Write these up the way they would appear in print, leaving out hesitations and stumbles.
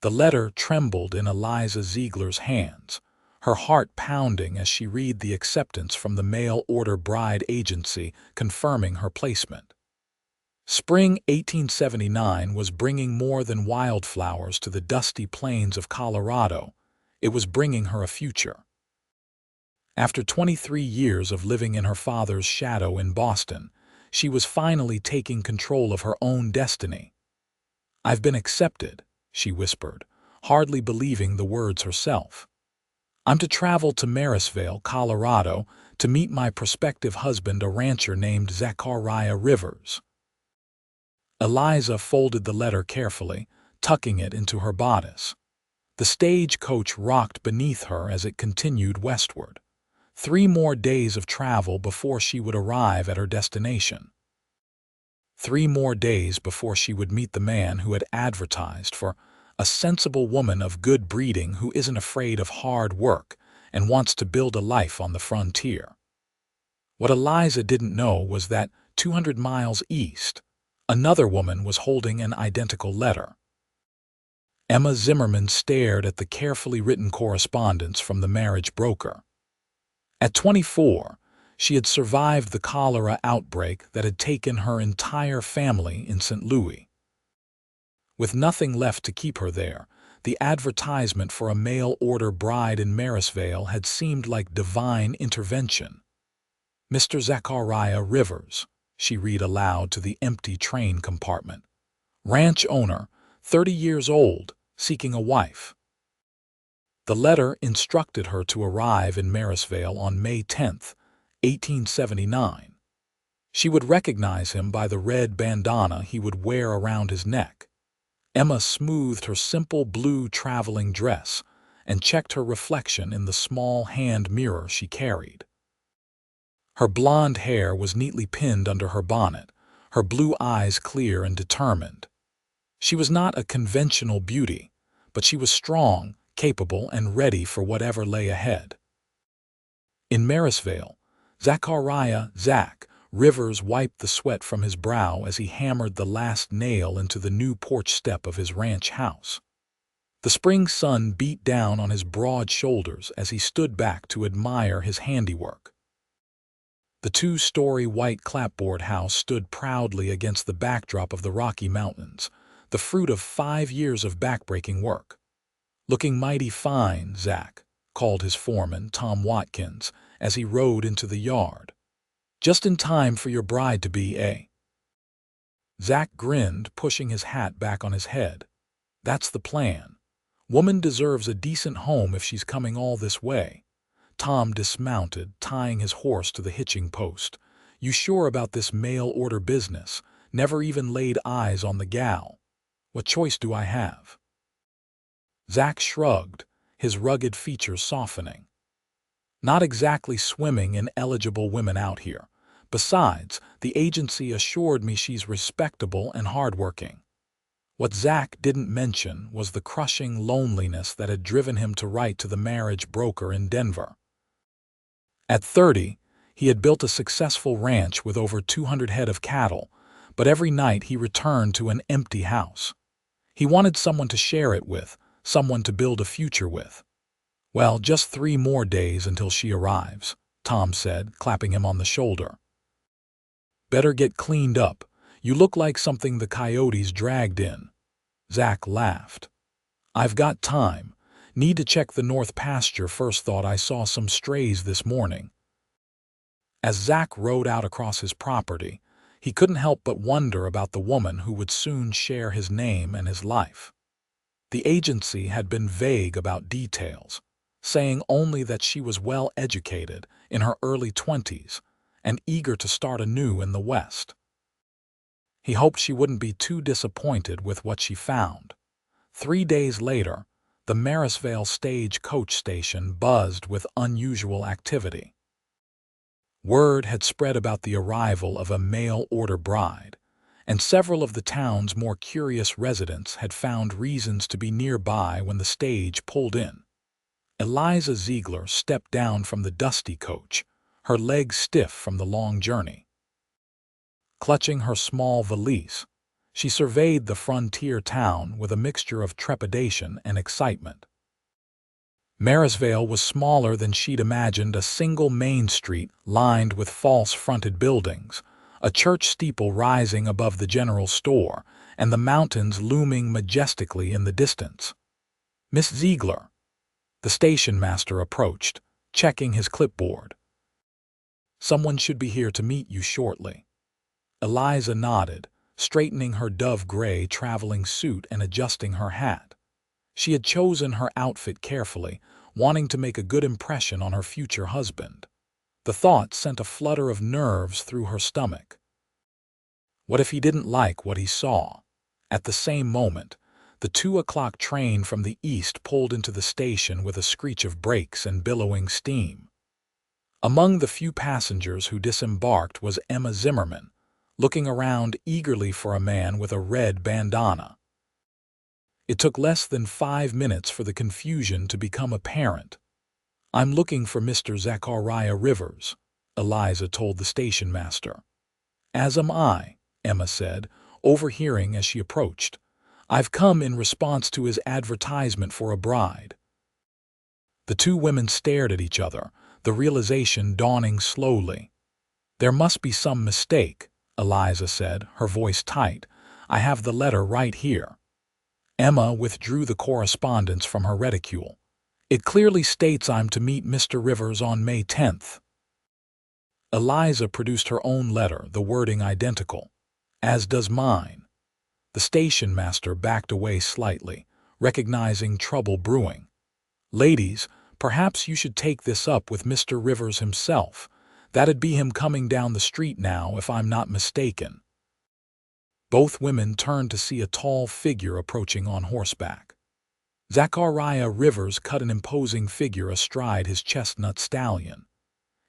The letter trembled in Eliza Ziegler's hands, her heart pounding as she read the acceptance from the mail-order bride agency confirming her placement. Spring 1879 was bringing more than wildflowers to the dusty plains of Colorado. It was bringing her a future. After 23 years of living in her father's shadow in Boston, she was finally taking control of her own destiny. "I've been accepted," she whispered, hardly believing the words herself. "I'm to travel to Marysvale, Colorado, to meet my prospective husband, a rancher named Zachariah Rivers." Eliza folded the letter carefully, tucking it into her bodice. The stagecoach rocked beneath her as it continued westward. 3 more days of travel before she would arrive at her destination. 3 more days before she would meet the man who had advertised for a sensible woman of good breeding who isn't afraid of hard work and wants to build a life on the frontier. What Eliza didn't know was that 200 miles east, another woman was holding an identical letter. Emma Zimmerman stared at the carefully written correspondence from the marriage broker. At 24, she had survived the cholera outbreak that had taken her entire family in St. Louis. With nothing left to keep her there, the advertisement for a mail-order bride in Marysvale had seemed like divine intervention. "Mr. Zachariah Rivers," she read aloud to the empty train compartment. "Ranch owner, 30 years old, seeking a wife." The letter instructed her to arrive in Marysvale on May 10, 1879. She would recognize him by the red bandana he would wear around his neck. Emma smoothed her simple blue traveling dress and checked her reflection in the small hand mirror she carried. Her blonde hair was neatly pinned under her bonnet, her blue eyes clear and determined. She was not a conventional beauty, but she was strong, capable, and ready for whatever lay ahead. In Marysvale, Zach Rivers wiped the sweat from his brow as he hammered the last nail into the new porch step of his ranch house. The spring sun beat down on his broad shoulders as he stood back to admire his handiwork. The 2-story white clapboard house stood proudly against the backdrop of the Rocky Mountains, the fruit of 5 years of backbreaking work. "Looking mighty fine, Zach," called his foreman, Tom Watkins, as he rode into the yard. "Just in time for your bride-to-be, eh?" Zach grinned, pushing his hat back on his head. "That's the plan. Woman deserves a decent home if she's coming all this way." Tom dismounted, tying his horse to the hitching post. "You sure about this mail-order business? Never even laid eyes on the gal. What choice do I have?" Zach shrugged, his rugged features softening. "Not exactly swimming in eligible women out here. Besides, the agency assured me she's respectable and hardworking." What Zach didn't mention was the crushing loneliness that had driven him to write to the marriage broker in Denver. At 30, he had built a successful ranch with over 200 head of cattle, but every night he returned to an empty house. He wanted someone to share it with, someone to build a future with. "Well, just 3 more days until she arrives," Tom said, clapping him on the shoulder. "Better get cleaned up. You look like something the coyotes dragged in." Zach laughed. "I've got time. Need to check the north pasture first. Thought I saw some strays this morning." As Zach rode out across his property, he couldn't help but wonder about the woman who would soon share his name and his life. The agency had been vague about details, saying only that she was well educated, in her early 20s, and eager to start anew in the West. He hoped she wouldn't be too disappointed with what she found. 3 days later, the Marysvale stagecoach station buzzed with unusual activity. Word had spread about the arrival of a mail-order bride, and several of the town's more curious residents had found reasons to be nearby when the stage pulled in. Eliza Ziegler stepped down from the dusty coach, her legs stiff from the long journey. Clutching her small valise, She surveyed the frontier town with a mixture of trepidation and excitement. Marysvale was smaller than she'd imagined, a single main street lined with false-fronted buildings, a church steeple rising above the general store, and the mountains looming majestically in the distance. "Miss Ziegler." The station master approached, checking his clipboard. "Someone should be here to meet you shortly." Eliza nodded, straightening her dove-gray traveling suit and adjusting her hat. She had chosen her outfit carefully, wanting to make a good impression on her future husband. The thought sent a flutter of nerves through her stomach. What if he didn't like what he saw? At the same moment, the 2 o'clock train from the east pulled into the station with a screech of brakes and billowing steam. Among the few passengers who disembarked was Emma Zimmerman, looking around eagerly for a man with a red bandana. It took less than 5 minutes for the confusion to become apparent. "I'm looking for Mr. Zachariah Rivers," Eliza told the station master. "As am I," Emma said, overhearing as she approached. "I've come in response to his advertisement for a bride." The two women stared at each other, the realization dawning slowly. "There must be some mistake," Eliza said, her voice tight. "I have the letter right here." Emma withdrew the correspondence from her reticule. "It clearly states I'm to meet Mr. Rivers on May 10th. Eliza produced her own letter, the wording identical. "As does mine." The station master backed away slightly, recognizing trouble brewing. "Ladies, perhaps you should take this up with Mr. Rivers himself. That'd be him coming down the street now, if I'm not mistaken." Both women turned to see a tall figure approaching on horseback. Zachariah Rivers cut an imposing figure astride his chestnut stallion.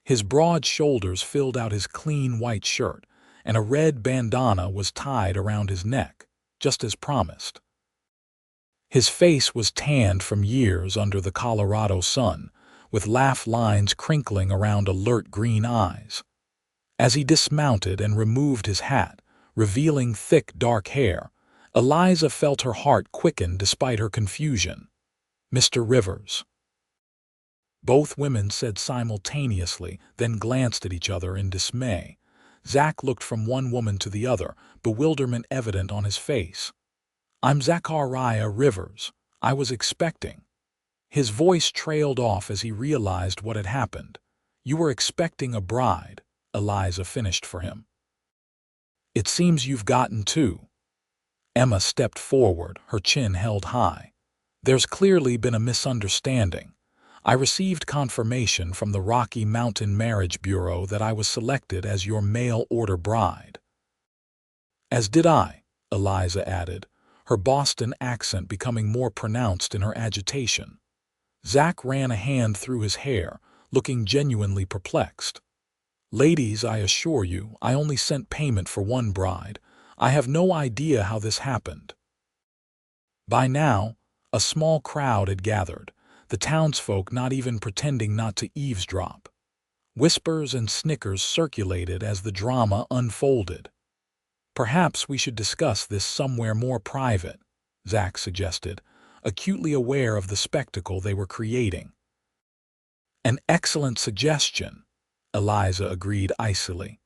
His broad shoulders filled out his clean white shirt, and a red bandana was tied around his neck, just as promised. His face was tanned from years under the Colorado sun, with laugh lines crinkling around alert green eyes. As he dismounted and removed his hat, revealing thick dark hair, Eliza felt her heart quicken despite her confusion. "Mr. Rivers." Both women said simultaneously, then glanced at each other in dismay. Zach looked from one woman to the other, bewilderment evident on his face. "I'm Zachariah Rivers. I was expecting." His voice trailed off as he realized what had happened. "You were expecting a bride," Eliza finished for him. "It seems you've gotten two." Emma stepped forward, her chin held high. "There's clearly been a misunderstanding. I received confirmation from the Rocky Mountain Marriage Bureau that I was selected as your mail-order bride." "As did I," Eliza added, her Boston accent becoming more pronounced in her agitation. Zach ran a hand through his hair, looking genuinely perplexed. "Ladies, I assure you, I only sent payment for one bride. I have no idea how this happened." By now, a small crowd had gathered, the townsfolk not even pretending not to eavesdrop. Whispers and snickers circulated as the drama unfolded. "Perhaps we should discuss this somewhere more private," Zach suggested, acutely aware of the spectacle they were creating. "An excellent suggestion," Eliza agreed icily.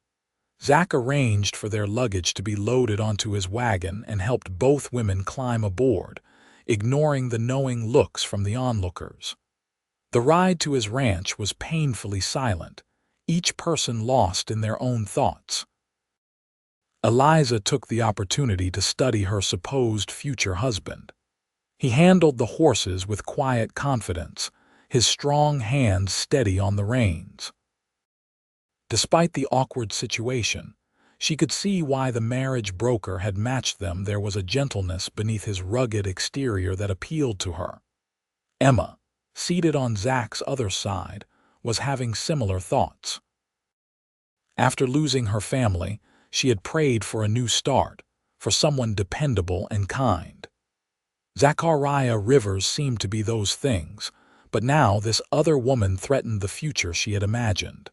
Zach arranged for their luggage to be loaded onto his wagon and helped both women climb aboard, ignoring the knowing looks from the onlookers. The ride to his ranch was painfully silent, each person lost in their own thoughts. Eliza took the opportunity to study her supposed future husband. He handled the horses with quiet confidence, his strong hands steady on the reins. Despite the awkward situation, she could see why the marriage broker had matched them. There was a gentleness beneath his rugged exterior that appealed to her. Emma, seated on Zach's other side, was having similar thoughts. After losing her family, she had prayed for a new start, for someone dependable and kind. Zachariah Rivers seemed to be those things, but now this other woman threatened the future she had imagined.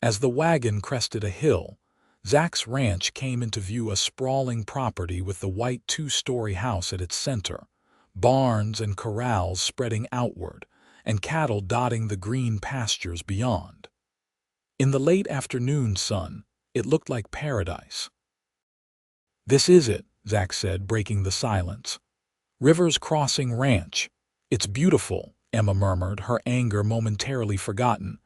As the wagon crested a hill, Zach's ranch came into view, a sprawling property with the white two-story house at its center, barns and corrals spreading outward, and cattle dotting the green pastures beyond. In the late afternoon sun, it looked like paradise. "This is it," Zach said, breaking the silence. "Rivers Crossing Ranch. It's beautiful," Emma murmured, her anger momentarily forgotten.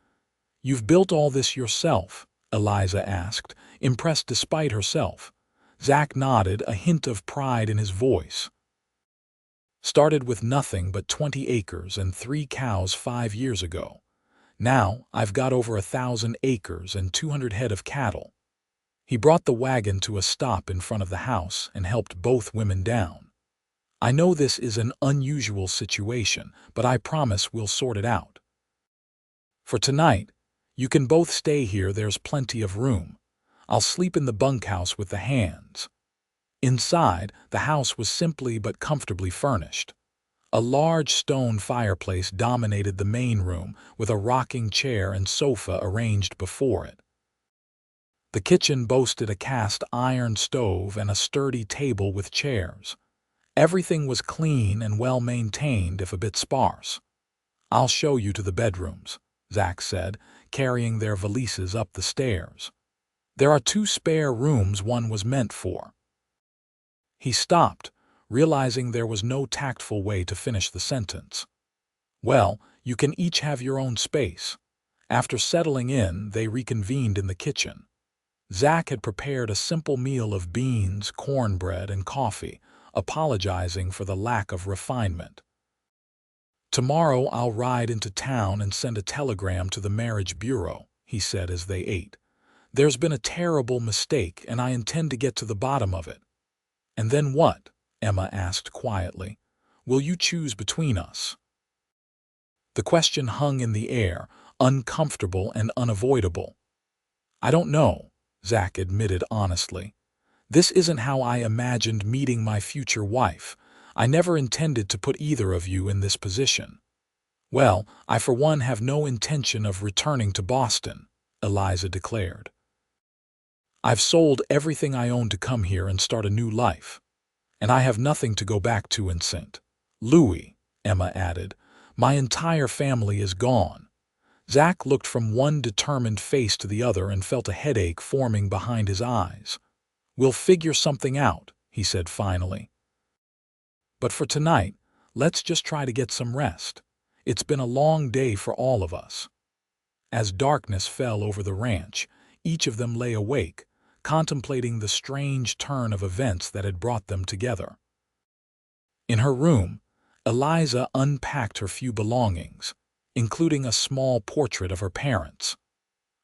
"You've built all this yourself?" Eliza asked, impressed despite herself. Zach nodded, a hint of pride in his voice. "Started with nothing but 20 acres and 3 cows 5 years ago. Now I've got over 1,000 acres and 200 head of cattle." He brought the wagon to a stop in front of the house and helped both women down. "I know this is an unusual situation, but I promise we'll sort it out. For tonight, you can both stay here. There's plenty of room. I'll sleep in the bunkhouse with the hands." Inside, the house was simply but comfortably furnished. A large stone fireplace dominated the main room, with a rocking chair and sofa arranged before it. The kitchen boasted a cast iron stove and a sturdy table with chairs. Everything was clean and well maintained, if a bit sparse. "I'll show you to the bedrooms," Zach said, carrying their valises up the stairs. "There are 2 spare rooms one was meant for." He stopped, realizing there was no tactful way to finish the sentence. "Well, you can each have your own space." After settling in, they reconvened in the kitchen. Zach had prepared a simple meal of beans, cornbread, and coffee, apologizing for the lack of refinement. "Tomorrow I'll ride into town and send a telegram to the marriage bureau," he said as they ate. "There's been a terrible mistake, and I intend to get to the bottom of it." "And then what?" Emma asked quietly. "Will you choose between us?" The question hung in the air, uncomfortable and unavoidable. "I don't know," Zach admitted honestly. "This isn't how I imagined meeting my future wife. I never intended to put either of you in this position." "Well, I for one have no intention of returning to Boston," Eliza declared. "I've sold everything I own to come here and start a new life. And I have nothing to go back to in St. Louis," Emma added. "My entire family is gone." Zach looked from one determined face to the other and felt a headache forming behind his eyes. "We'll figure something out," he said finally. "But for tonight, let's just try to get some rest. It's been a long day for all of us." As darkness fell over the ranch, each of them lay awake, contemplating the strange turn of events that had brought them together. In her room, Eliza unpacked her few belongings, including a small portrait of her parents.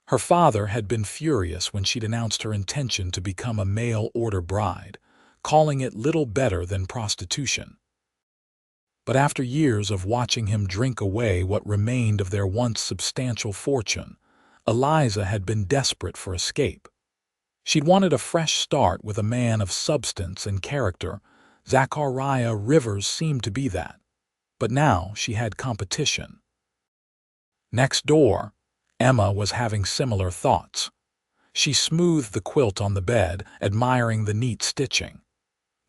Her father had been furious when she'd announced her intention to become a mail-order bride, calling it little better than prostitution. But after years of watching him drink away what remained of their once substantial fortune, Eliza had been desperate for escape. She'd wanted a fresh start with a man of substance and character. Zachariah Rivers seemed to be that. But now she had competition. Next door, Emma was having similar thoughts. She smoothed the quilt on the bed, admiring the neat stitching.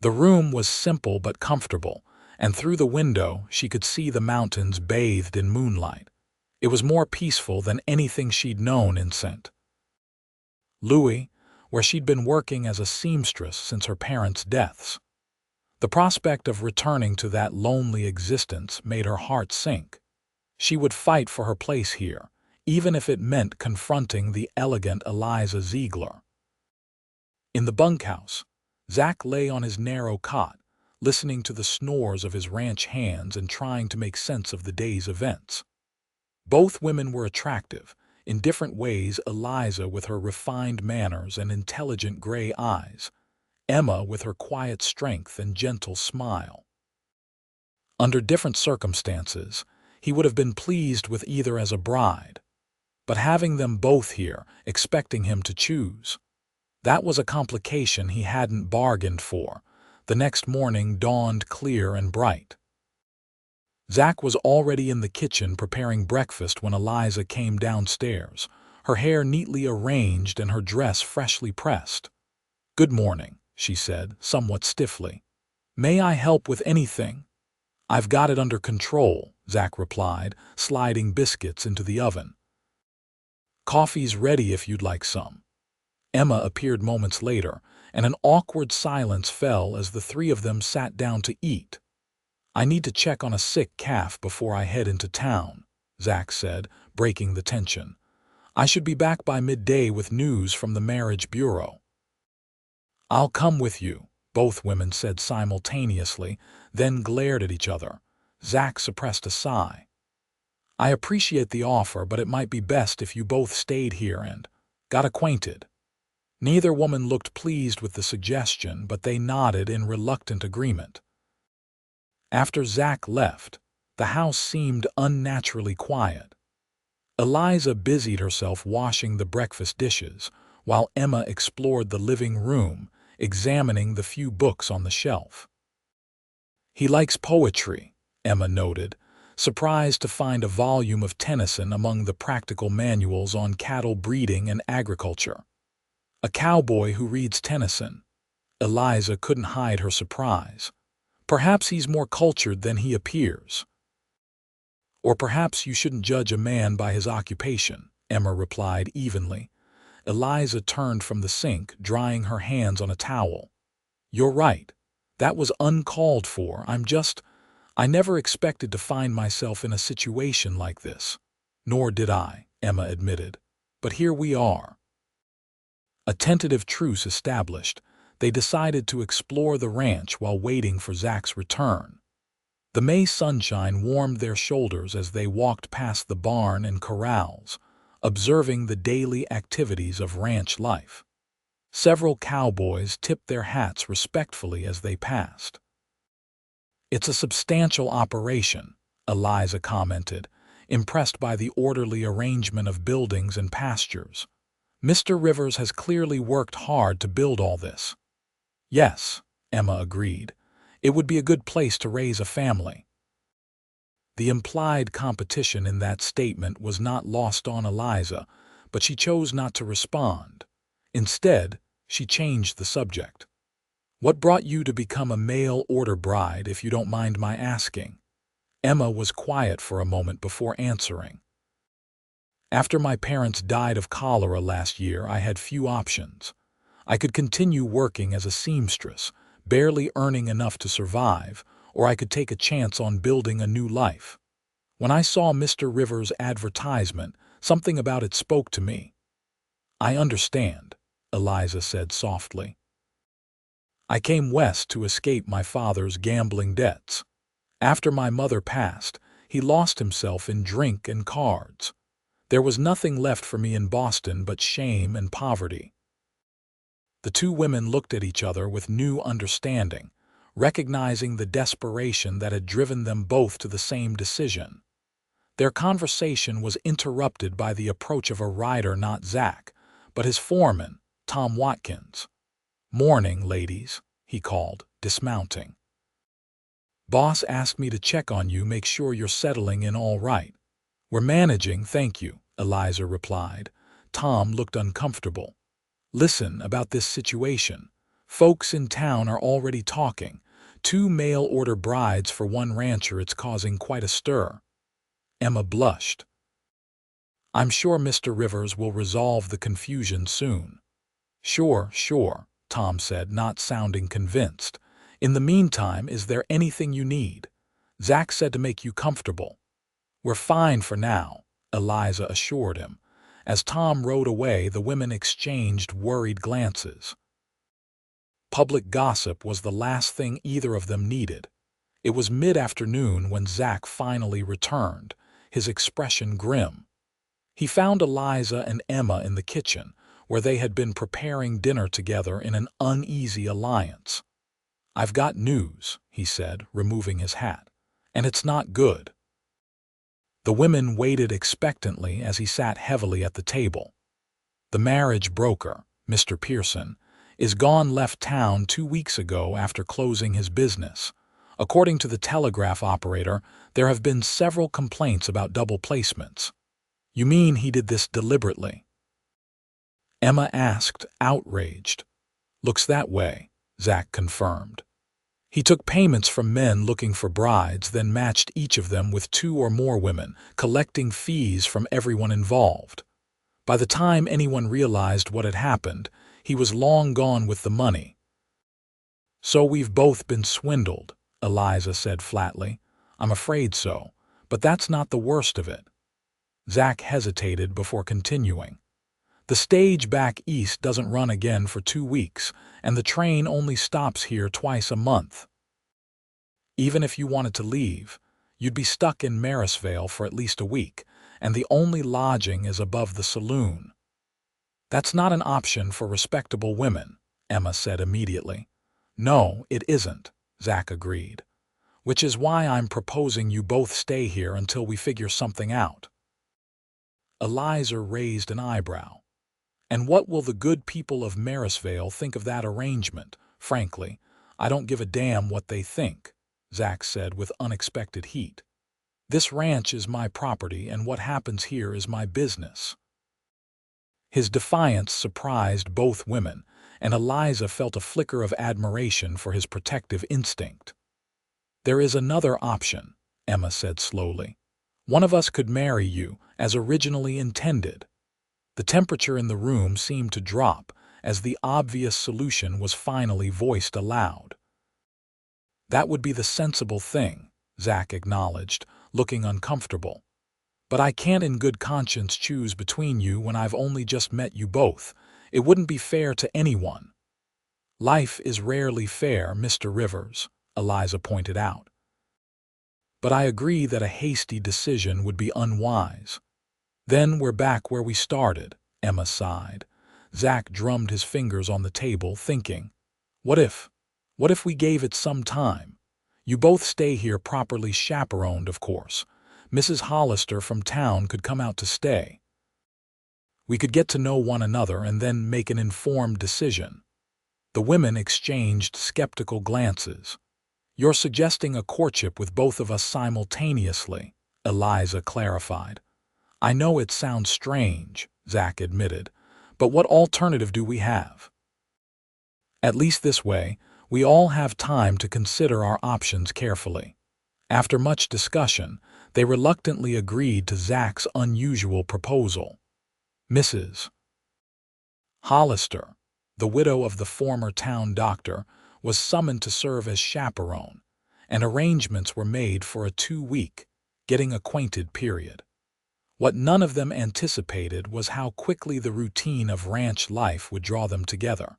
The room was simple but comfortable, and through the window she could see the mountains bathed in moonlight. It was more peaceful than anything she'd known in St. Louis, where she'd been working as a seamstress since her parents' deaths. The prospect of returning to that lonely existence made her heart sink. She would fight for her place here, even if it meant confronting the elegant Eliza Ziegler. In the bunkhouse, Zach lay on his narrow cot, listening to the snores of his ranch hands and trying to make sense of the day's events. Both women were attractive, in different ways. Eliza with her refined manners and intelligent gray eyes, Emma with her quiet strength and gentle smile. Under different circumstances, he would have been pleased with either as a bride. But having them both here, expecting him to choose, that was a complication he hadn't bargained for. The next morning dawned clear and bright. Zach was already in the kitchen preparing breakfast when Eliza came downstairs, her hair neatly arranged and her dress freshly pressed. "Good morning," she said, somewhat stiffly. "May I help with anything?" "I've got it under control," Zach replied, sliding biscuits into the oven. "Coffee's ready if you'd like some." Emma appeared moments later, and an awkward silence fell as the three of them sat down to eat. "I need to check on a sick calf before I head into town," Zach said, breaking the tension. "I should be back by midday with news from the marriage bureau." "I'll come with you," both women said simultaneously, then glared at each other. Zach suppressed a sigh. "I appreciate the offer, but it might be best if you both stayed here and got acquainted." Neither woman looked pleased with the suggestion, but they nodded in reluctant agreement. After Zach left, the house seemed unnaturally quiet. Eliza busied herself washing the breakfast dishes, while Emma explored the living room, examining the few books on the shelf. "He likes poetry," Emma noted, surprised to find a volume of Tennyson among the practical manuals on cattle breeding and agriculture. "A cowboy who reads Tennyson." Eliza couldn't hide her surprise. "Perhaps he's more cultured than he appears." "Or perhaps you shouldn't judge a man by his occupation," Emma replied evenly. Eliza turned from the sink, drying her hands on a towel. "You're right. That was uncalled for. I never expected to find myself in a situation like this." "Nor did I," Emma admitted. "But here we are." A tentative truce established, they decided to explore the ranch while waiting for Zach's return. The May sunshine warmed their shoulders as they walked past the barn and corrals, observing the daily activities of ranch life. Several cowboys tipped their hats respectfully as they passed. "It's a substantial operation," Eliza commented, impressed by the orderly arrangement of buildings and pastures. "Mr. Rivers has clearly worked hard to build all this." "Yes," Emma agreed. "It would be a good place to raise a family." The implied competition in that statement was not lost on Eliza, but she chose not to respond. Instead, she changed the subject. "What brought you to become a mail-order bride, if you don't mind my asking?" Emma was quiet for a moment before answering. "After my parents died of cholera last year, I had few options. I could continue working as a seamstress, barely earning enough to survive, or I could take a chance on building a new life. When I saw Mr. Rivers' advertisement, something about it spoke to me." "I understand," Eliza said softly. "I came west to escape my father's gambling debts. After my mother passed, he lost himself in drink and cards. There was nothing left for me in Boston but shame and poverty." The two women looked at each other with new understanding, recognizing the desperation that had driven them both to the same decision. Their conversation was interrupted by the approach of a rider, not Zach, but his foreman, Tom Watkins. "Morning, ladies," he called, dismounting. "Boss asked me to check on you, make sure you're settling in all right." "We're managing, thank you," Eliza replied. Tom looked uncomfortable. "Listen, about this situation. Folks in town are already talking. 2 mail-order brides for one rancher, it's causing quite a stir." Emma blushed. "I'm sure Mr. Rivers will resolve the confusion soon." Sure," Tom said, not sounding convinced. "In the meantime, is there anything you need? Zach said to make you comfortable." "We're fine for now," Eliza assured him. As Tom rode away, the women exchanged worried glances. Public gossip was the last thing either of them needed. It was mid-afternoon when Zach finally returned, his expression grim. He found Eliza and Emma in the kitchen, where they had been preparing dinner together in an uneasy alliance. "I've got news," he said, removing his hat. "And it's not good." The women waited expectantly as he sat heavily at the table. "The marriage broker, Mr. Pearson, is gone, left town 2 weeks ago after closing his business. According to the telegraph operator, there have been several complaints about double placements." "You mean he did this deliberately?" Emma asked, outraged. Looks that way, Zach confirmed. He took payments from men looking for brides, then matched each of them with 2 or more women, collecting fees from everyone involved. By the time anyone realized what had happened, he was long gone with the money. So we've both been swindled, Eliza said flatly. I'm afraid so, but that's not the worst of it. Zach hesitated before continuing. The stage back east doesn't run again for 2 weeks, and the train only stops here twice a month. Even if you wanted to leave, you'd be stuck in Marysvale for at least a week, and the only lodging is above the saloon. That's not an option for respectable women, Emma said immediately. No, it isn't, Zach agreed. Which is why I'm proposing you both stay here until we figure something out. Eliza raised an eyebrow. And what will the good people of Marysvale think of that arrangement? Frankly, I don't give a damn what they think, Zach said with unexpected heat. This ranch is my property, and what happens here is my business. His defiance surprised both women, and Eliza felt a flicker of admiration for his protective instinct. There is another option, Emma said slowly. One of us could marry you, as originally intended. The temperature in the room seemed to drop as the obvious solution was finally voiced aloud. That would be the sensible thing, Zach acknowledged, looking uncomfortable. But I can't in good conscience choose between you when I've only just met you both. It wouldn't be fair to anyone. Life is rarely fair, Mr. Rivers, Eliza pointed out. But I agree that a hasty decision would be unwise. Then we're back where we started, Emma sighed. Zach drummed his fingers on the table, thinking, What if we gave it some time? You both stay here properly chaperoned, of course. Mrs. Hollister from town could come out to stay. We could get to know one another and then make an informed decision. The women exchanged skeptical glances. You're suggesting a courtship with both of us simultaneously, Eliza clarified. I know it sounds strange, Zach admitted, but what alternative do we have? At least this way, we all have time to consider our options carefully. After much discussion, they reluctantly agreed to Zach's unusual proposal. Mrs. Hollister, the widow of the former town doctor, was summoned to serve as chaperone, and arrangements were made for a 2-week getting acquainted period. What none of them anticipated was how quickly the routine of ranch life would draw them together.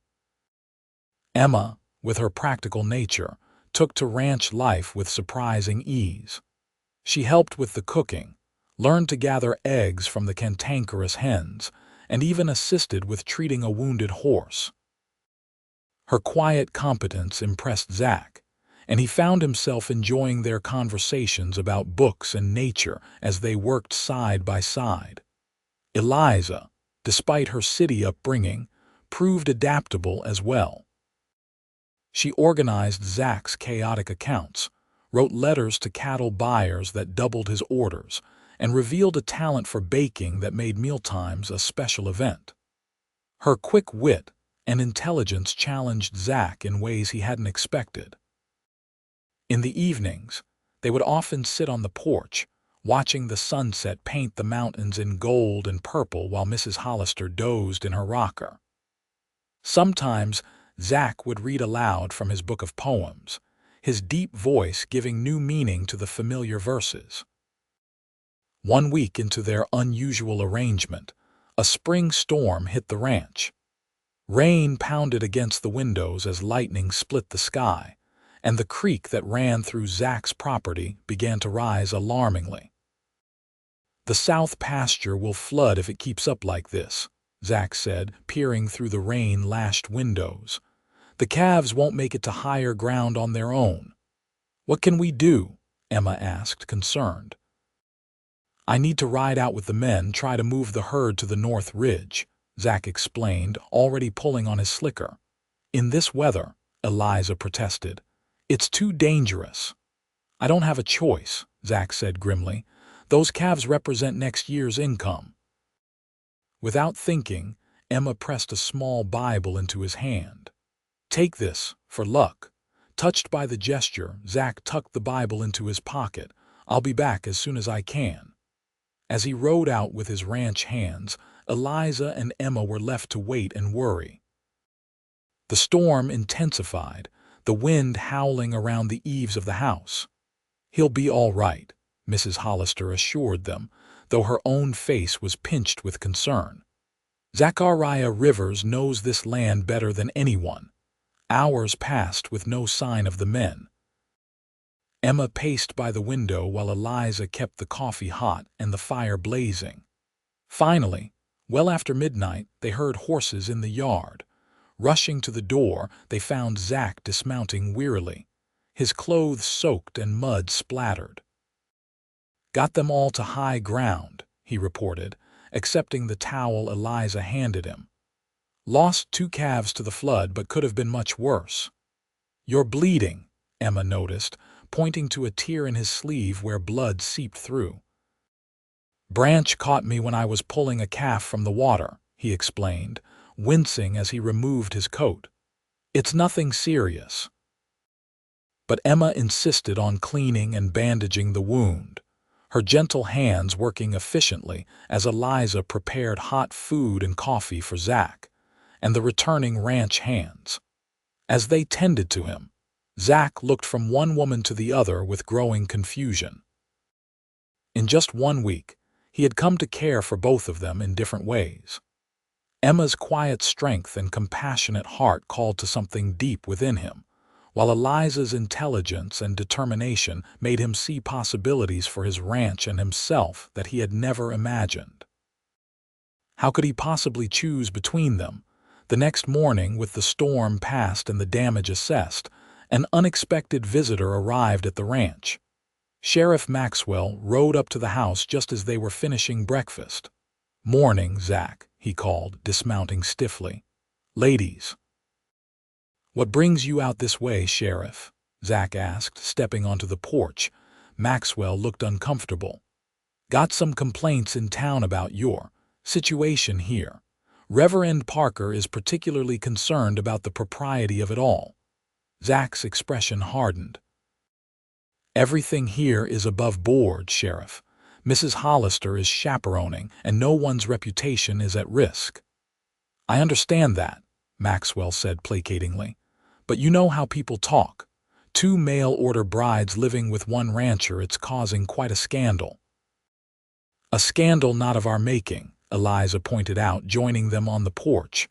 Emma, with her practical nature, took to ranch life with surprising ease. She helped with the cooking, learned to gather eggs from the cantankerous hens, and even assisted with treating a wounded horse. Her quiet competence impressed Zach, and he found himself enjoying their conversations about books and nature as they worked side by side. Eliza, despite her city upbringing, proved adaptable as well. She organized Zach's chaotic accounts, wrote letters to cattle buyers that doubled his orders, and revealed a talent for baking that made mealtimes a special event. Her quick wit and intelligence challenged Zach in ways he hadn't expected. In the evenings, they would often sit on the porch, watching the sunset paint the mountains in gold and purple while Mrs. Hollister dozed in her rocker. Sometimes, Zach would read aloud from his book of poems, his deep voice giving new meaning to the familiar verses. 1 week into their unusual arrangement, a spring storm hit the ranch. Rain pounded against the windows as lightning split the sky, and the creek that ran through Zach's property began to rise alarmingly. The south pasture will flood if it keeps up like this, Zach said, peering through the rain-lashed windows. The calves won't make it to higher ground on their own. What can we do? Emma asked, concerned. I need to ride out with the men, try to move the herd to the north ridge, Zach explained, already pulling on his slicker. In this weather, Eliza protested. It's too dangerous. I don't have a choice, Zach said grimly. Those calves represent next year's income. Without thinking, Emma pressed a small Bible into his hand. "Take this, for luck." Touched by the gesture, Zach tucked the Bible into his pocket. "I'll be back as soon as I can." As he rode out with his ranch hands, Eliza and Emma were left to wait and worry. The storm intensified, the wind howling around the eaves of the house. "He'll be all right," Mrs. Hollister assured them, though her own face was pinched with concern. "Zachariah Rivers knows this land better than anyone." Hours passed with no sign of the men. Emma paced by the window while Eliza kept the coffee hot and the fire blazing. Finally, well after midnight, they heard horses in the yard. Rushing to the door, they found Zach dismounting wearily, his clothes soaked and mud splattered. "Got them all to high ground," he reported, accepting the towel Eliza handed him. "Lost 2 calves to the flood, but could have been much worse." "You're bleeding," Emma noticed, pointing to a tear in his sleeve where blood seeped through. "Branch caught me when I was pulling a calf from the water," he explained, wincing as he removed his coat. "It's nothing serious." But Emma insisted on cleaning and bandaging the wound, her gentle hands working efficiently as Eliza prepared hot food and coffee for Zach and the returning ranch hands. As they tended to him, Zach looked from one woman to the other with growing confusion. In just 1 week, he had come to care for both of them in different ways. Emma's quiet strength and compassionate heart called to something deep within him, while Eliza's intelligence and determination made him see possibilities for his ranch and himself that he had never imagined. How could he possibly choose between them? The next morning, with the storm past and the damage assessed, an unexpected visitor arrived at the ranch. Sheriff Maxwell rode up to the house just as they were finishing breakfast. "Morning, Zach," he called, dismounting stiffly. "Ladies." "What brings you out this way, Sheriff?" Zach asked, stepping onto the porch. Maxwell looked uncomfortable. "Got some complaints in town about your situation here. Reverend Parker is particularly concerned about the propriety of it all." Zach's expression hardened. "Everything here is above board, Sheriff. Mrs. Hollister is chaperoning, and no one's reputation is at risk." "I understand that," Maxwell said placatingly. "But you know how people talk. 2 mail-order brides living with one rancher, it's causing quite a scandal." "A scandal not of our making," Eliza pointed out, joining them on the porch.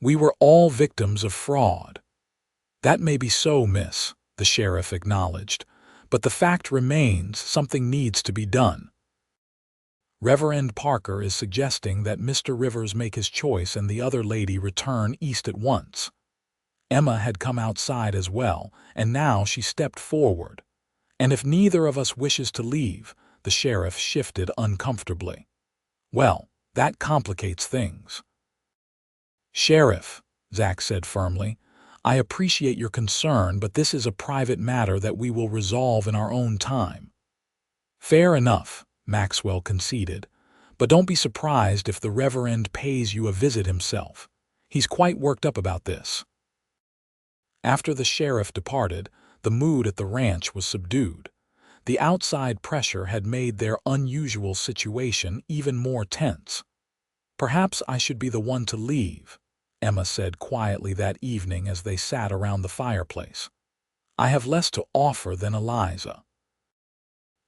"We were all victims of fraud." "That may be so, miss," the sheriff acknowledged, "but the fact remains something needs to be done. Reverend Parker is suggesting that Mr. Rivers make his choice and the other lady return east at once." Emma had come outside as well, and now she stepped forward. "And if neither of us wishes to leave," the sheriff shifted uncomfortably. "Well, that complicates things." "Sheriff," Zach said firmly, "I appreciate your concern, but this is a private matter that we will resolve in our own time." "Fair enough," Maxwell conceded, "but don't be surprised if the Reverend pays you a visit himself. He's quite worked up about this." After the sheriff departed, the mood at the ranch was subdued. The outside pressure had made their unusual situation even more tense. "Perhaps I should be the one to leave," Emma said quietly that evening as they sat around the fireplace. "I have less to offer than Eliza."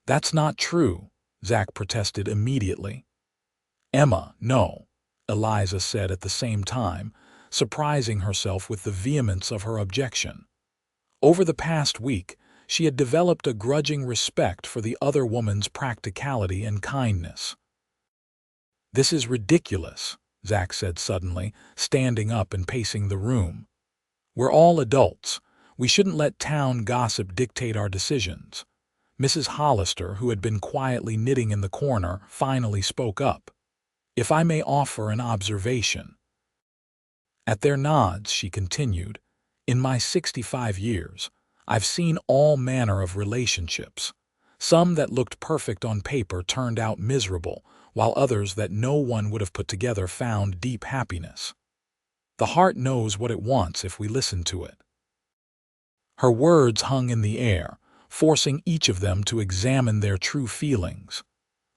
"That's not true," Zach protested immediately. "Emma, no," Eliza said at the same time, surprising herself with the vehemence of her objection. Over the past week, she had developed a grudging respect for the other woman's practicality and kindness. "This is ridiculous," Zach said suddenly, standing up and pacing the room. "We're all adults. We shouldn't let town gossip dictate our decisions." Mrs. Hollister, who had been quietly knitting in the corner, finally spoke up. "If I may offer an observation." At their nods, she continued, "In my 65 years, I've seen all manner of relationships. Some that looked perfect on paper turned out miserable, while others that no one would have put together found deep happiness. The heart knows what it wants if we listen to it. Her words hung in the air, forcing each of them to examine their true feelings.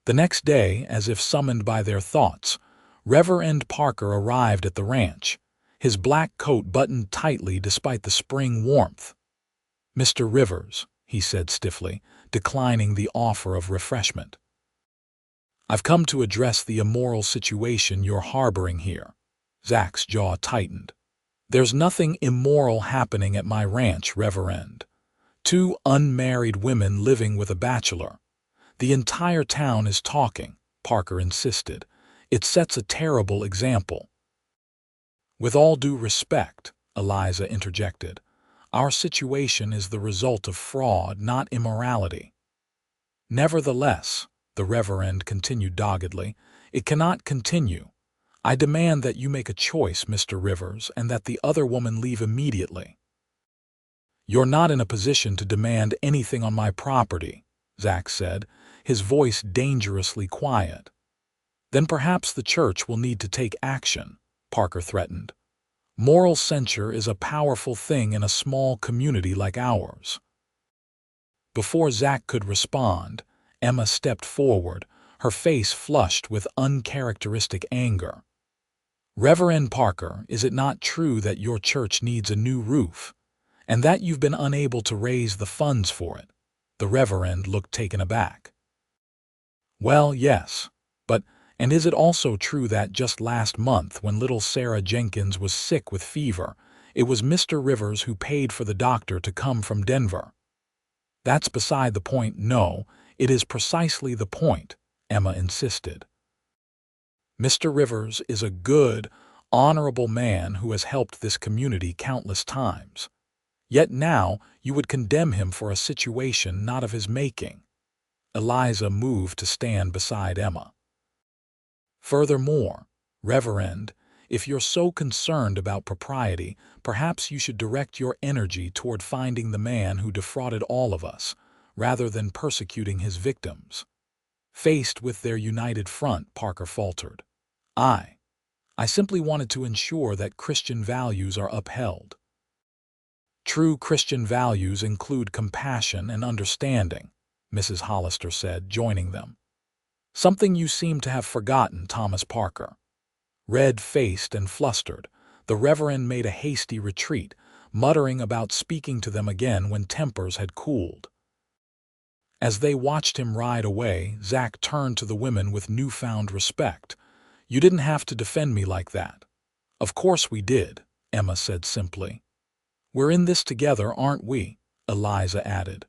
The next day, as if summoned by their thoughts, Reverend Parker arrived at the ranch, his black coat buttoned tightly despite the spring warmth. "Mr. Rivers," he said stiffly, declining the offer of refreshment. "I've come to address the immoral situation you're harboring here." Zach's jaw tightened. "There's nothing immoral happening at my ranch, Reverend. Two unmarried women living with a bachelor. The entire town is talking," Parker insisted. "It sets a terrible example." "With all due respect," Eliza interjected, "our situation is the result of fraud, not immorality." "Nevertheless," the Reverend continued doggedly, "it cannot continue. I demand that you make a choice, Mr. Rivers, and that the other woman leave immediately." "You're not in a position to demand anything on my property," Zach said, his voice dangerously quiet. "Then perhaps the church will need to take action," Parker threatened. "Moral censure is a powerful thing in a small community like ours." Before Zach could respond, Emma stepped forward, her face flushed with uncharacteristic anger. "Reverend Parker, is it not true that your church needs a new roof, and that you've been unable to raise the funds for it?" The Reverend looked taken aback. "Well, yes, and is it also true that just last month, when little Sarah Jenkins was sick with fever, it was Mr. Rivers who paid for the doctor to come from Denver?" "That's beside the point, no, it is precisely the point," Emma insisted. "Mr. Rivers is a good, honorable man who has helped this community countless times. Yet now you would condemn him for a situation not of his making." Eliza moved to stand beside Emma. "Furthermore, Reverend, if you're so concerned about propriety, perhaps you should direct your energy toward finding the man who defrauded all of us, rather than persecuting his victims." Faced with their united front, Parker faltered. I simply wanted to ensure that Christian values are upheld." "True Christian values include compassion and understanding," Mrs. Hollister said, joining them. "Something you seem to have forgotten, Thomas Parker." Red-faced and flustered, the Reverend made a hasty retreat, muttering about speaking to them again when tempers had cooled. As they watched him ride away, Zach turned to the women with newfound respect. "You didn't have to defend me like that." "Of course we did," Emma said simply. "We're in this together, aren't we?" Eliza added.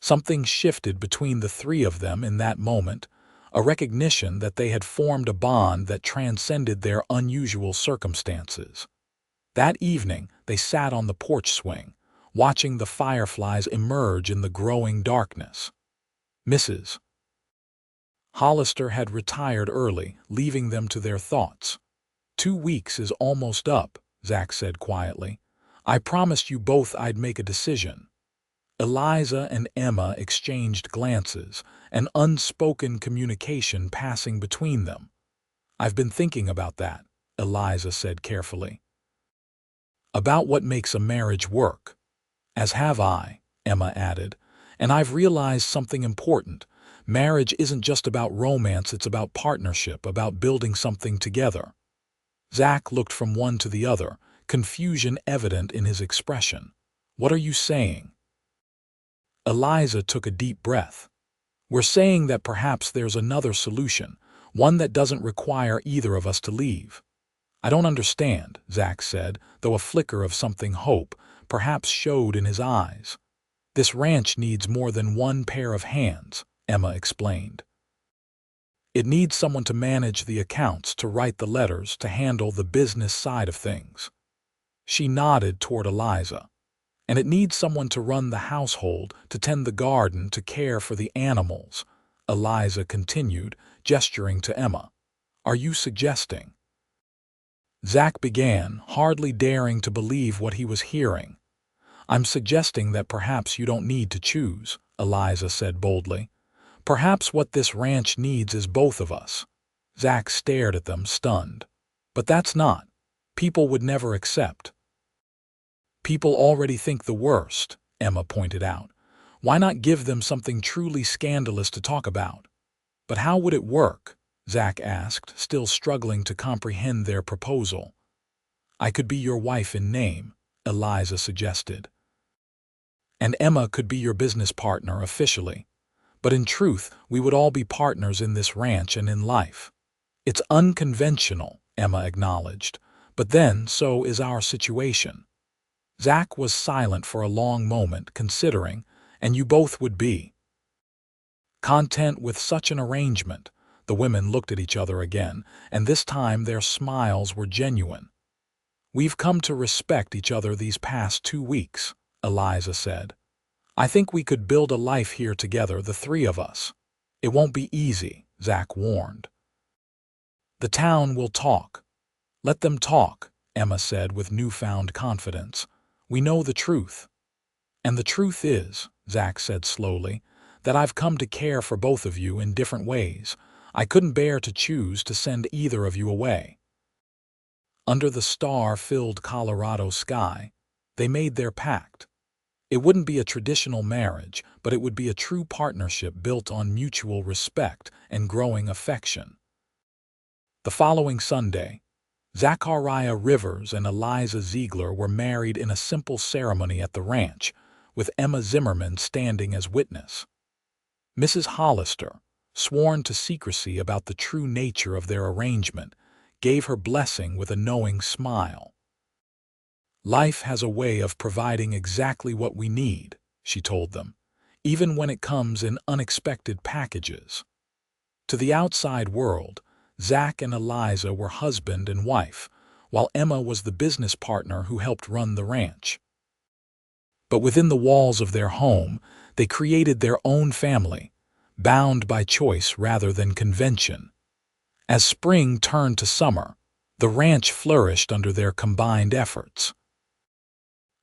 Something shifted between the three of them in that moment, a recognition that they had formed a bond that transcended their unusual circumstances. That evening, they sat on the porch swing, watching the fireflies emerge in the growing darkness. Mrs. Hollister had retired early, leaving them to their thoughts. 2 weeks is almost up," Zach said quietly. "I promised you both I'd make a decision." Eliza and Emma exchanged glances, an unspoken communication passing between them. "I've been thinking about that," Eliza said carefully. "About what makes a marriage work." "As have I," Emma added, "and I've realized something important. Marriage isn't just about romance, it's about partnership, about building something together." Zach looked from one to the other, confusion evident in his expression. "What are you saying?" Eliza took a deep breath. "We're saying that perhaps there's another solution, one that doesn't require either of us to leave." "I don't understand," Zach said, though a flicker of something hope perhaps showed in his eyes. "This ranch needs more than one pair of hands," Emma explained. "It needs someone to manage the accounts, to write the letters, to handle the business side of things." She nodded toward Eliza. "And it needs someone to run the household, to tend the garden, to care for the animals," Eliza continued, gesturing to Emma. "Are you suggesting—" Zach began, hardly daring to believe what he was hearing. "I'm suggesting that perhaps you don't need to choose," Eliza said boldly. Perhaps what this ranch needs is both of us. Zach stared at them, stunned. But that's not. People would never accept. People already think the worst, Emma pointed out. Why not give them something truly scandalous to talk about? But how would it work? Zach asked, still struggling to comprehend their proposal. I could be your wife in name, Eliza suggested. And Emma could be your business partner officially. But in truth, we would all be partners in this ranch and in life. It's unconventional, Emma acknowledged, but then so is our situation. Zach was silent for a long moment, considering, and you both would be content with such an arrangement. The women looked at each other again, and this time their smiles were genuine. We've come to respect each other these past 2 weeks, Eliza said. I think we could build a life here together, the three of us. It won't be easy, Zach warned. The town will talk. Let them talk, Emma said with newfound confidence. We know the truth. And the truth is, Zach said slowly, that I've come to care for both of you in different ways. I couldn't bear to choose to send either of you away. Under the star-filled Colorado sky, they made their pact. It wouldn't be a traditional marriage, but it would be a true partnership built on mutual respect and growing affection. The following Sunday, Zachariah Rivers and Eliza Ziegler were married in a simple ceremony at the ranch, with Emma Zimmerman standing as witness. Mrs. Hollister, sworn to secrecy about the true nature of their arrangement, gave her blessing with a knowing smile. Life has a way of providing exactly what we need, she told them, even when it comes in unexpected packages. To the outside world, Zach and Eliza were husband and wife, while Emma was the business partner who helped run the ranch. But within the walls of their home, they created their own family, bound by choice rather than convention. As spring turned to summer, the ranch flourished under their combined efforts.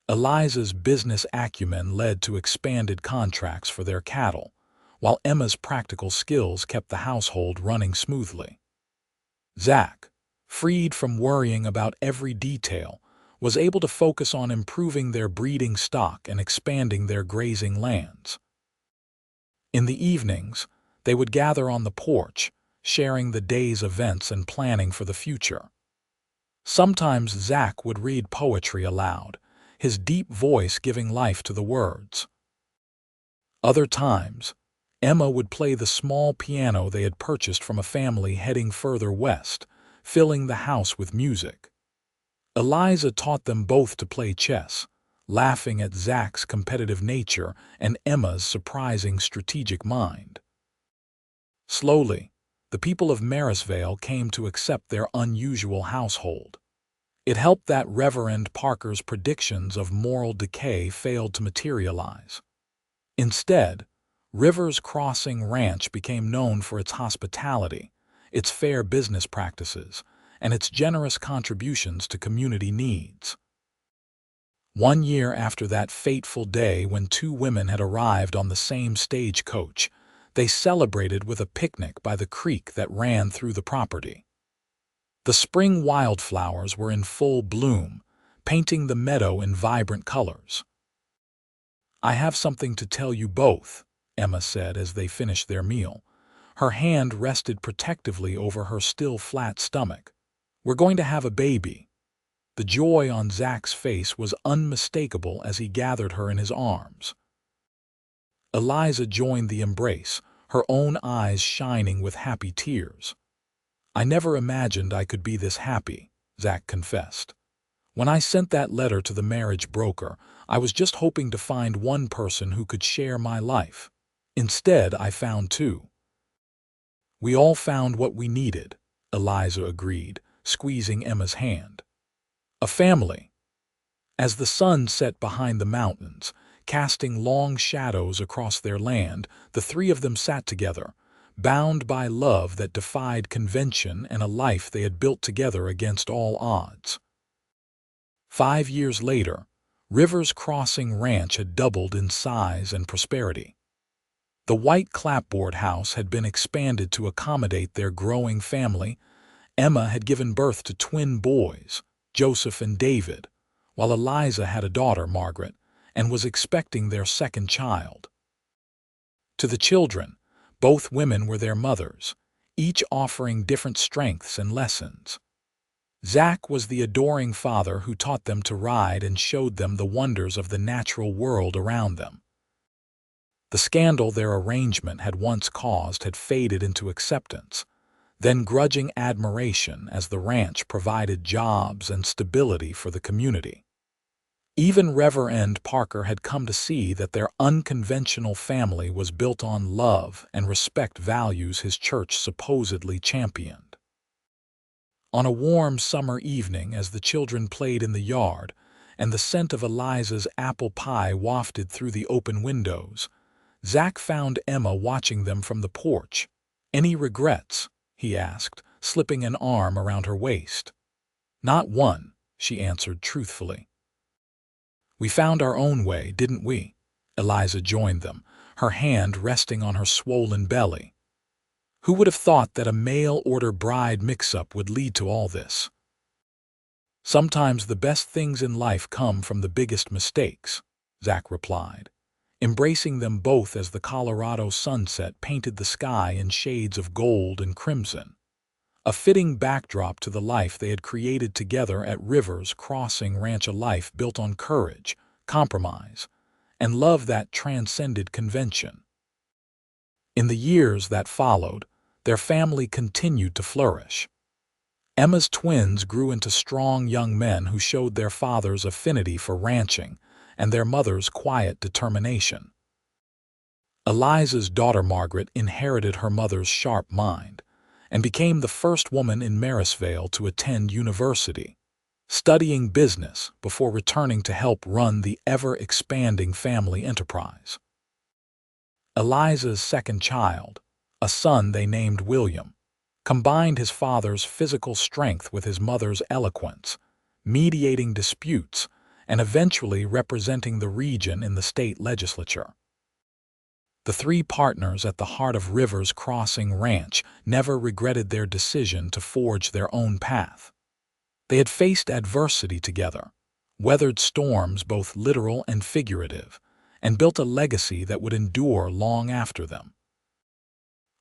Eliza's business acumen led to expanded contracts for their cattle, while Emma's practical skills kept the household running smoothly. Zach, freed from worrying about every detail, was able to focus on improving their breeding stock and expanding their grazing lands. In the evenings, they would gather on the porch, sharing the day's events and planning for the future. Sometimes Zach would read poetry aloud, his deep voice giving life to the words. Other times, Emma would play the small piano they had purchased from a family heading further west, filling the house with music. Eliza taught them both to play chess, laughing at Zach's competitive nature and Emma's surprising strategic mind. Slowly, the people of Marysvale came to accept their unusual household. It helped that Reverend Parker's predictions of moral decay failed to materialize. Instead, Rivers Crossing Ranch became known for its hospitality, its fair business practices, and its generous contributions to community needs. 1 year after that fateful day when 2 women had arrived on the same stagecoach, they celebrated with a picnic by the creek that ran through the property. The spring wildflowers were in full bloom, painting the meadow in vibrant colors. I have something to tell you both, Emma said as they finished their meal. Her hand rested protectively over her still flat stomach. We're going to have a baby. The joy on Zach's face was unmistakable as he gathered her in his arms. Eliza joined the embrace, her own eyes shining with happy tears. I never imagined I could be this happy, Zach confessed. When I sent that letter to the marriage broker, I was just hoping to find one person who could share my life. Instead, I found 2. We all found what we needed, Eliza agreed, squeezing Emma's hand. A family. As the sun set behind the mountains, casting long shadows across their land, the 3 of them sat together, bound by love that defied convention and a life they had built together against all odds. 5 years later, Rivers Crossing Ranch had doubled in size and prosperity. The white clapboard house had been expanded to accommodate their growing family. Emma had given birth to twin boys, Joseph and David, while Eliza had a daughter, Margaret, and was expecting their second child. To the children, both women were their mothers, each offering different strengths and lessons. Zach was the adoring father who taught them to ride and showed them the wonders of the natural world around them. The scandal their arrangement had once caused had faded into acceptance, then grudging admiration as the ranch provided jobs and stability for the community. Even Reverend Parker had come to see that their unconventional family was built on love and respect, values his church supposedly championed. On a warm summer evening, as the children played in the yard and the scent of Eliza's apple pie wafted through the open windows, Zach found Emma watching them from the porch. "Any regrets?" he asked, slipping an arm around her waist. "Not one," she answered truthfully. "We found our own way, didn't we?" Eliza joined them, her hand resting on her swollen belly. "Who would have thought that a mail-order bride mix-up would lead to all this?" "Sometimes the best things in life come from the biggest mistakes," Zach replied, embracing them both as the Colorado sunset painted the sky in shades of gold and crimson, a fitting backdrop to the life they had created together at Rivers Crossing Ranch, a life built on courage, compromise, and love that transcended convention. In the years that followed, their family continued to flourish. Emma's twins grew into strong young men who showed their father's affinity for ranching and their mother's quiet determination. Eliza's daughter Margaret inherited her mother's sharp mind and became the first woman in Marysvale to attend university, studying business before returning to help run the ever-expanding family enterprise. Eliza's second child, a son they named William, combined his father's physical strength with his mother's eloquence, mediating disputes and eventually representing the region in the state legislature. The three partners at the heart of Rivers Crossing Ranch never regretted their decision to forge their own path. They had faced adversity together, weathered storms both literal and figurative, and built a legacy that would endure long after them.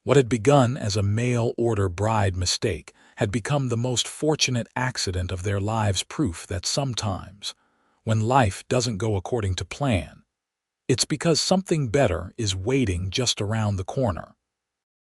What had begun as a mail-order bride mistake had become the most fortunate accident of their lives, proof that sometimes, when life doesn't go according to plan, it's because something better is waiting just around the corner.